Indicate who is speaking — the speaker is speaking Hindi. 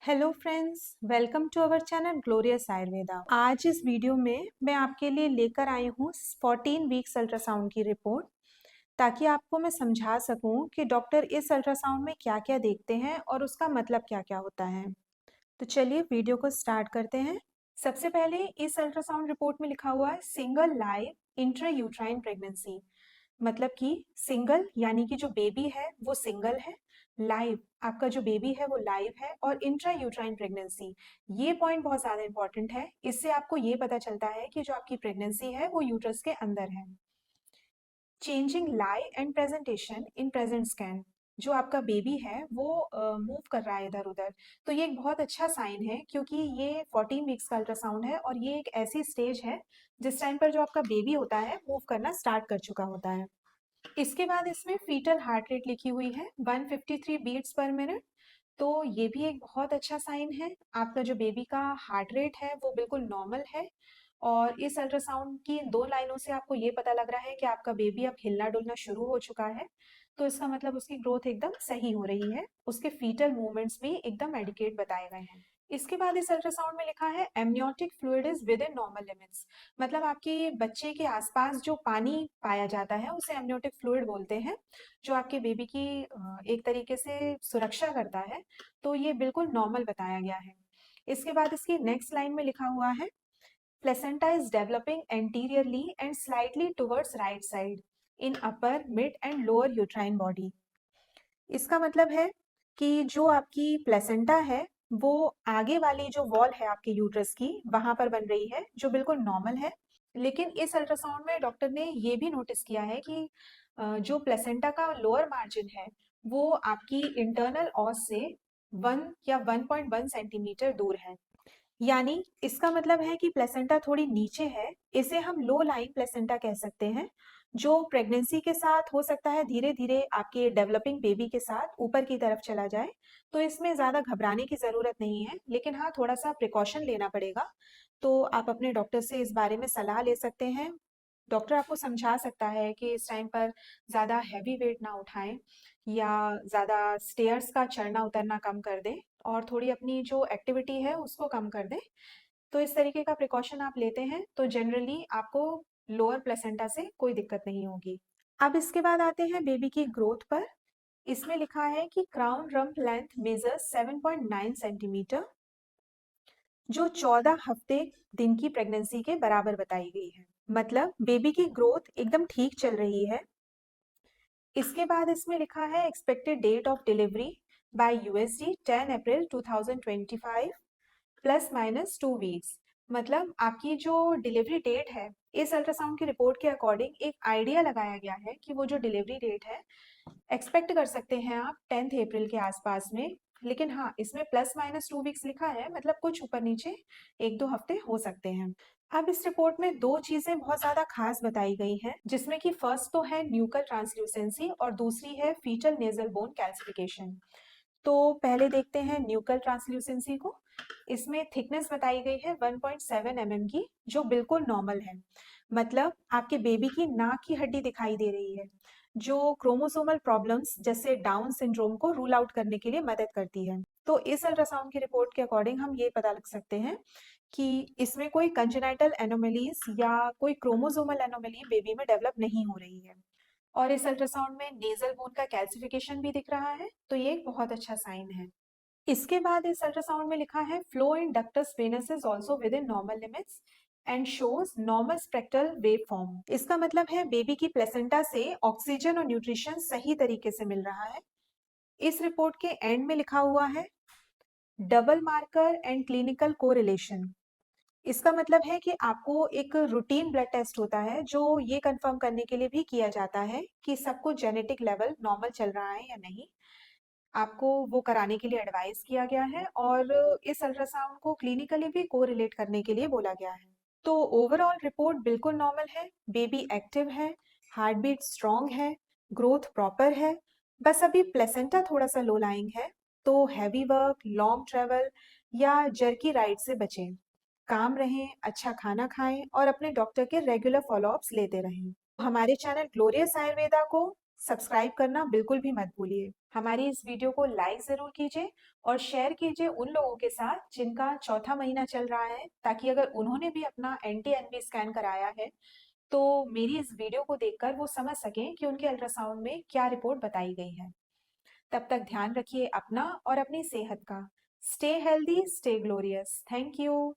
Speaker 1: Hello friends, welcome to our channel glorious Ayurveda. आज इस वीडियो में मैं आपके लिए लेकर आई हूँ 14 वीक्स अल्ट्रासाउंड की रिपोर्ट, ताकि आपको मैं समझा सकूं कि डॉक्टर इस अल्ट्रासाउंड में क्या क्या देखते हैं और उसका मतलब क्या क्या होता है। तो चलिए वीडियो को स्टार्ट करते हैं। सबसे पहले इस अल्ट्रासाउंड रिपोर्ट में लिखा हुआ है single live intra uterine pregnancy. मतलब कि सिंगल यानी कि जो बेबी है वो सिंगल है, लाइव आपका जो बेबी है वो लाइव है, और इंट्रा यूट्राइन प्रेगनेंसी, ये पॉइंट बहुत ज्यादा इंपॉर्टेंट है। इससे आपको ये पता चलता है कि जो आपकी प्रेगनेंसी है वो यूट्रस के अंदर है। Changing lie and presentation in present scan, जो आपका बेबी है वो मूव कर रहा है इधर उधर, तो ये एक बहुत अच्छा साइन है, क्योंकि ये 14 वीक्स का अल्ट्रासाउंड है और ये एक ऐसी स्टेज है जिस टाइम पर जो आपका बेबी होता है मूव करना स्टार्ट कर चुका होता है। इसके बाद इसमें फीटल हार्ट रेट लिखी हुई है 153 बीट्स पर मिनट। तो ये भी एक बहुत अच्छा साइन है, आपका जो बेबी का हार्ट रेट है वो बिल्कुल नॉर्मल है। और इस अल्ट्रासाउंड की दो लाइनों से आपको ये पता लग रहा है कि आपका बेबी अब हिलना डुलना शुरू हो चुका है। तो इसका मतलब उसकी ग्रोथ एकदम सही हो रही है, उसके फीटल मूवमेंट्स भी एकदम एडिकेट बताए गए हैं। इसके बाद इस अल्ट्रासाउंड में लिखा है amniotic fluid is with in normal limits. मतलब आपके बच्चे के आसपास जो पानी पाया जाता है उसे एमनियोटिक फ्लूइड बोलते हैं, जो आपके बेबी की एक तरीके से सुरक्षा करता है। तो ये बिल्कुल नॉर्मल बताया गया है। इसके बाद इसकी नेक्स्ट लाइन में लिखा हुआ है placenta is developing anteriorly and slightly towards right side in upper mid and lower uterine body। इसका मतलब है कि जो आपकी प्लेसेंटा है वो आगे वाली जो वॉल है आपके यूट्रस की वहां पर बन रही है, जो बिल्कुल नॉर्मल है। लेकिन इस अल्ट्रासाउंड में डॉक्टर ने ये भी नोटिस किया है कि जो प्लेसेंटा का लोअर मार्जिन है वो आपकी इंटरनल ऑस से 1 या 1.1 सेंटीमीटर दूर है। यानी इसका मतलब है कि प्लेसेंटा थोड़ी नीचे है, इसे हम लो लाइंग प्लेसेंटा कह सकते हैं, जो प्रेगनेंसी के साथ हो सकता है धीरे धीरे आपके डेवलपिंग बेबी के साथ ऊपर की तरफ चला जाए। तो इसमें ज्यादा घबराने की जरूरत नहीं है, लेकिन हाँ थोड़ा सा प्रिकॉशन लेना पड़ेगा। तो आप अपने डॉक्टर से इस बारे में सलाह ले सकते हैं। डॉक्टर आपको समझा सकता है कि इस टाइम पर ज़्यादा हैवी वेट ना उठाएं, या ज़्यादा स्टेयर्स का चढ़ना उतरना कम कर दें, और थोड़ी अपनी जो एक्टिविटी है उसको कम कर दें। तो इस तरीके का प्रिकॉशन आप लेते हैं तो जनरली आपको लोअर प्लेसेंटा से कोई दिक्कत नहीं होगी। अब इसके बाद आते हैं बेबी की ग्रोथ पर। इसमें लिखा है कि crown rump length measures 7.9 centimetre, जो 14 हफ्ते दिन की प्रेगनेंसी के बराबर बताई गई है। मतलब बेबी की ग्रोथ एकदम ठीक चल रही है। इसके बाद इसमें लिखा है expected date of delivery by USD 10 April 2025 plus minus 2 weeks. मतलब आपकी जो डिलीवरी डेट है इस अल्ट्रासाउंड की रिपोर्ट के अकॉर्डिंग एक आइडिया लगाया गया है कि वो जो डिलीवरी डेट है एक्सपेक्ट कर सकते हैं आप 10 अप्रैल के आसपास में। लेकिन हाँ, इसमें प्लस माइनस 2 वीक्स लिखा है, मतलब कुछ ऊपर नीचे 1-2 हफ्ते हो सकते हैं। अब इस रिपोर्ट में दो चीजें बहुत ज्यादा खास बताई गई हैं, जिसमें कि फर्स्ट तो है न्यूकल ट्रांसल्यूसेंसी और दूसरी है फीटल नेजल बोन कैल्सिफिकेशन। तो पहले देखते हैं न्यूकल ट्रांसल्यूसेंसी को। इसमें थिकनेस बताई गई है 1.7 mm की, जो बिल्कुल नॉर्मल है। मतलब आपके बेबी की नाक की हड्डी दिखाई दे रही है, जो क्रोमोसोमल प्रॉब्लम्स जैसे डाउन सिंड्रोम को रूल आउट करने के लिए मदद करती है। तो इस अल्ट्रासाउंड की रिपोर्ट के अकॉर्डिंग हम ये पता लग सकते हैं कि इसमें कोई कंजेनाइटल एनोमलीज या कोई क्रोमोसोमल एनोमली बेबी में डेवलप नहीं हो रही है। और इस अल्ट्रासाउंड में नेजल बोन का कैल्सिफिकेशन भी दिख रहा है, तो ये एक बहुत अच्छा साइन है। इसके बाद इस अल्ट्रासाउंड में लिखा है flow in ductus venous is also within normal limits and shows normal spectral wave form. इसका मतलब है बेबी की प्लेसेंटा से ऑक्सीजन और न्यूट्रिशन सही तरीके से मिल रहा है। इस रिपोर्ट के एंड में लिखा हुआ है double marker and clinical correlation. इसका मतलब है कि आपको एक रूटीन ब्लड टेस्ट होता है जो ये कंफर्म करने के लिए भी किया जाता है कि सबको जेनेटिक लेवल नॉर्मल चल रहा है या नहीं। आपको वो कराने के लिए एडवाइस किया गया है, और इस अल्ट्रासाउंड को क्लिनिकली भी कोरिलेट करने के लिए बोला गया है। तो ओवरऑल रिपोर्ट बिल्कुल नॉर्मल है, बेबी एक्टिव है, हार्ट बीट स्ट्रॉन्ग है, ग्रोथ प्रॉपर है। बस अभी प्लेसेंटा थोड़ा सा लो लाइंग है, तो हैवी वर्क, लॉन्ग ट्रेवल या जर्की राइड से बचें। काम रहें, अच्छा खाना खाएं और अपने डॉक्टर के रेगुलर फॉलोअप्स लेते रहें। हमारे चैनल ग्लोरियस आयुर्वेदा को सब्सक्राइब करना बिल्कुल भी मत भूलिए। हमारी इस वीडियो को लाइक ज़रूर कीजिए और शेयर कीजिए उन लोगों के साथ जिनका चौथा महीना चल रहा है, ताकि अगर उन्होंने भी अपना NT-NB स्कैन कराया है, तो मेरी इस वीडियो को देखकर वो समझ सकें कि उनके अल्ट्रासाउंड में क्या रिपोर्ट बताई गई है। तब तक ध्यान रखिए अपना और अपनी सेहत का। Stay healthy, stay glorious. Thank you.